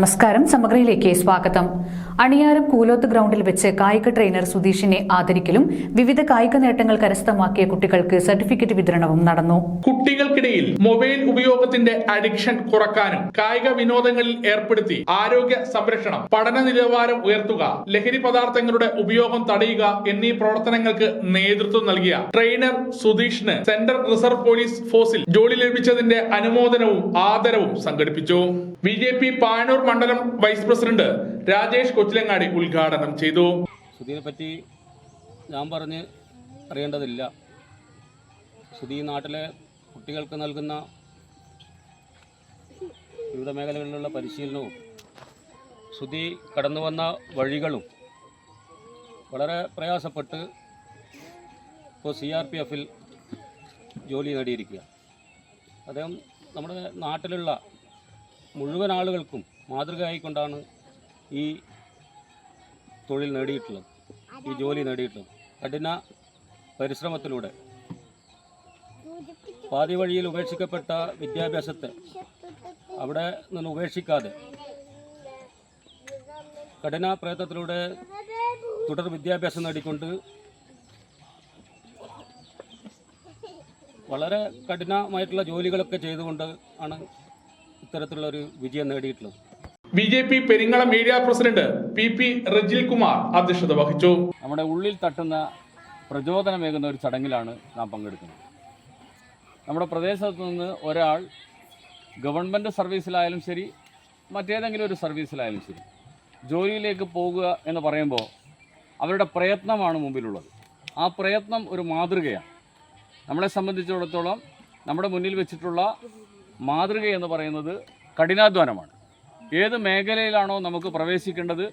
നമസ്കാരം. സമഗ്രയിലേക്ക് സ്വാഗതം. അണിയാരം കൂലോത്ത് ഗ്രൗണ്ടിൽ വെച്ച് കായിക ട്രെയിനർ സുധീഷിനെ ആദരിക്കലും വിവിധ കായിക നേട്ടങ്ങൾ കരസ്ഥമാക്കിയ കുട്ടികൾക്ക് സർട്ടിഫിക്കറ്റ് വിതരണവും നടന്നു. കുട്ടികൾക്കിടയിൽ മൊബൈൽ ഉപയോഗത്തിന്റെ അഡിക്ഷൻ കുറക്കാനും കായിക വിനോദങ്ങളിൽ ഏർപ്പെടുത്തി ആരോഗ്യ സംരക്ഷണം, പഠന നിലവാരം ഉയർത്തുക, ലഹരി പദാർത്ഥങ്ങളുടെ ഉപയോഗം തടയുക എന്നീ പ്രവർത്തനങ്ങൾക്ക് നേതൃത്വം നൽകിയ ട്രെയിനർ സുധീഷിന് സെൻട്രൽ റിസർവ് പോലീസ് ഫോഴ്സിൽ ജോലി ലഭിച്ചതിന്റെ അനുമോദനവും ആദരവും സംഘടിപ്പിച്ചു. ബി.ജെ.പി. പാനൂർ മണ്ഡലം വൈസ് പ്രസിഡന്റ് രാജേഷ് കൊച്ചിലങ്ങാടി ഉദ്ഘാടനം ചെയ്തു. സുധീനെ പറ്റി ഞാൻ പറഞ്ഞ് അറിയേണ്ടതില്ല. സുധീ നാട്ടിലെ കുട്ടികൾക്ക് നൽകുന്ന വിവിധ മേഖലകളിലുള്ള പരിശീലനവും സുധീ കടന്നു വന്ന വഴികളും വളരെ പ്രയാസപ്പെട്ട് ഇപ്പോൾ CRPF-ൽ ജോലി നേടിയിരിക്കുക. അദ്ദേഹം നമ്മുടെ നാട്ടിലുള്ള മുഴുവൻ ആളുകൾക്കും മാതൃകയായിക്കൊണ്ടാണ് ഈ തൊഴിൽ നേടിയിട്ടുള്ളത്, ഈ ജോലി നേടിയിട്ടുള്ളത്. കഠിന പരിശ്രമത്തിലൂടെ പാതി വഴിയിൽ ഉപേക്ഷിക്കപ്പെട്ട വിദ്യാഭ്യാസത്തെ അവിടെ നിന്ന് ഉപേക്ഷിക്കാതെ കഠിന പ്രയത്നത്തിലൂടെ തുടർ വിദ്യാഭ്യാസം നേടിക്കൊണ്ട് വളരെ കഠിനമായിട്ടുള്ള ജോലികളൊക്കെ ചെയ്തുകൊണ്ട് ആണ് ഇത്തരത്തിലുള്ള ഒരു വിജയം നേടിയിട്ടുള്ളത്. BJP. Peringalam area president P.P. Rijil Kumar അധ്യക്ഷത വഹിച്ചു. നമ്മുടെ ഉള്ളിൽ തട്ടുന്ന പ്രചോദനമേകുന്ന ഒരു ചടങ്ങിലാണ് നാം പങ്കെടുക്കുന്നത്. നമ്മുടെ പ്രദേശത്ത് നിന്ന് ഒരാൾ ഗവൺമെൻറ് സർവീസിലായാലും ശരി, മറ്റേതെങ്കിലും ഒരു സർവീസിലായാലും ശരി, ജോലിയിലേക്ക് പോകുക എന്ന് പറയുമ്പോൾ അവരുടെ പ്രയത്നമാണ് മുമ്പിലുള്ളത്. ആ പ്രയത്നം ഒരു മാതൃകയാണ്. നമ്മളെ സംബന്ധിച്ചിടത്തോളം നമ്മുടെ മുന്നിൽ വെച്ചിട്ടുള്ള മാതൃക എന്ന് പറയുന്നത് കഠിനാധ്വാനമാണ്. ഏത് മേഖലയിലാണോ നമുക്ക് പ്രവേശിക്കേണ്ടത്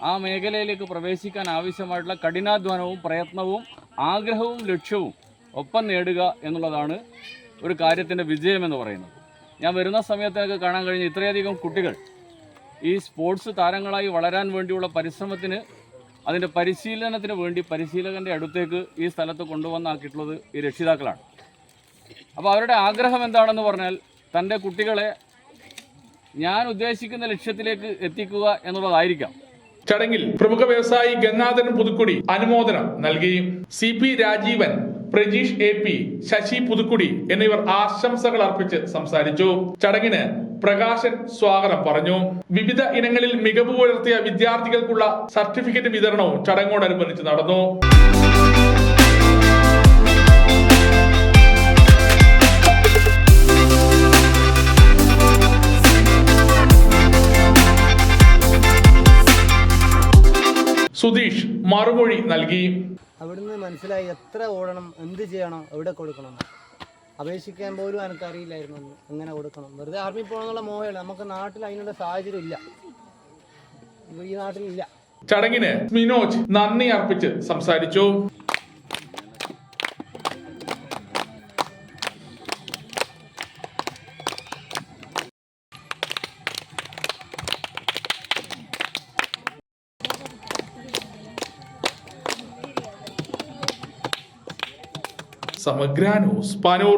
ആ മേഖലയിലേക്ക് പ്രവേശിക്കാൻ ആവശ്യമായിട്ടുള്ള കഠിനാധ്വാനവും പ്രയത്നവും ആഗ്രഹവും ലക്ഷ്യവും ഒപ്പം നേടുക എന്നുള്ളതാണ് ഒരു കാര്യത്തിൻ്റെ വിജയമെന്ന് പറയുന്നത്. ഞാൻ വരുന്ന സമയത്തൊക്കെ കാണാൻ കഴിഞ്ഞ ഇത്രയധികം കുട്ടികൾ ഈ സ്പോർട്സ് താരങ്ങളായി വളരാൻ വേണ്ടിയുള്ള പരിശ്രമത്തിന്, അതിൻ്റെ പരിശീലനത്തിന് വേണ്ടി പരിശീലകൻ്റെ അടുത്തേക്ക് ഈ സ്ഥലത്ത് കൊണ്ടുവന്നാക്കിയിട്ടുള്ളത് ഈ രക്ഷിതാക്കളാണ്. അപ്പോൾ അവരുടെ ആഗ്രഹം എന്താണെന്ന് പറഞ്ഞാൽ തൻ്റെ കുട്ടികളെ ഞാൻ ഉദ്ദേശിക്കുന്ന ലക്ഷ്യത്തിലേക്ക് എത്തിക്കുക എന്നുള്ളതായിരിക്കാം. ചടങ്ങിൽ പ്രമുഖ വ്യവസായി ഗംഗാധരൻ പുതുക്കുടി അനുമോദനം നൽകി. CP രാജീവൻ, പ്രജീഷ് AP, ശശി പുതുക്കുടി എന്നിവർ ആശംസകൾ അർപ്പിച്ച് സംസാരിച്ചു. ചടങ്ങിന് പ്രകാശൻ സ്വാഗതം പറഞ്ഞു. വിവിധ ഇനങ്ങളിൽ മികവ് പുലർത്തിയ വിദ്യാർത്ഥികൾക്കുള്ള സർട്ടിഫിക്കറ്റ് വിതരണവും ചടങ്ങോടനുബന്ധിച്ച് നടന്നു. സുധീഷ് മറുമൊഴി നൽകി. അവിടുന്ന് മനസ്സിലായി എത്ര ഓടണം, എന്ത് ചെയ്യണം, എവിടെ കൊടുക്കണം. അപേക്ഷിക്കാൻ പോലും എനിക്കറിയില്ലായിരുന്നു എങ്ങനെ കൊടുക്കണം. വെറുതെ ആർമി പോകണമെന്നുള്ള മോഹമാണ്. നമുക്ക് നാട്ടിൽ അതിനുള്ള സാഹചര്യം ഇല്ല, ഈ നാട്ടിലില്ല. ചടങ്ങിന് മിനോജ് നന്ദി അർപ്പിച്ച് സംസാരിച്ചു. സമഗ്ര ന്യൂസ് പാനൂർ.